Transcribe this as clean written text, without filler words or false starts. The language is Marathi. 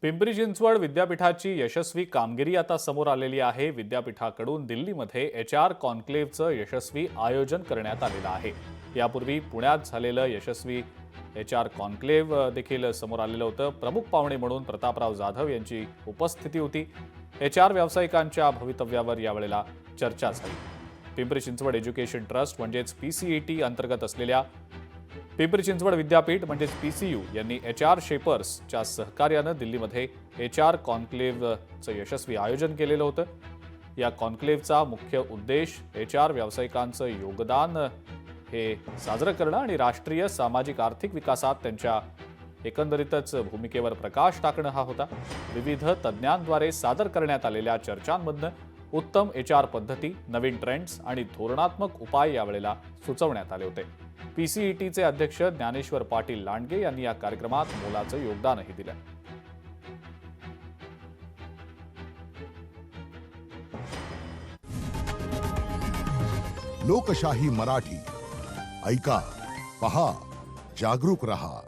पिंपरी चिंचवड विद्यापीठाची यशस्वी कामगिरी आता समोर आलेली आहे। विद्यापीठाकडून दिल्लीमध्ये HR कॉन्क्लेव्हचं यशस्वी आयोजन करण्यात आलेलं आहे। यापूर्वी पुण्यात झालेलं यशस्वी HR कॉन्क्लेव्ह देखील समोर आलेलं होतं। प्रमुख पाहुणे म्हणून प्रतापराव जाधव यांची उपस्थिती होती। HR व्यावसायिकांच्या भवितव्यावर यावेळेला चर्चा झाली। पिंपरी चिंचवड एज्युकेशन ट्रस्ट म्हणजेच PCET अंतर्गत असलेल्या पिंपरी चिंचवड विद्यापीठ म्हणजेच PCU यांनी HR शेपर्सच्या सहकार्यानं दिल्लीमध्ये HR कॉन्क्लेव्हचं यशस्वी आयोजन केलेलं होतं। या कॉन्क्लेव्हचा मुख्य उद्देश HR व्यावसायिकांचं योगदान हे साजरं करणं आणि राष्ट्रीय सामाजिक आर्थिक विकासात त्यांच्या एकंदरीतच भूमिकेवर प्रकाश टाकणं हा होता। विविध तज्ज्ञांद्वारे सादर करण्यात आलेल्या चर्चांमधनं उत्तम HR पद्धती, नवीन ट्रेंड्स आणि धोरणात्मक उपाय यावेळेला सुचवण्यात आले होते। PCETचे अध्यक्ष ज्ञानेश्वर पाटील लांडगे यांनी या कार्यक्रमात मोलाचं योगदानही दिलं। लोकशाही मराठी ऐका, पहा, जागरूक रहा।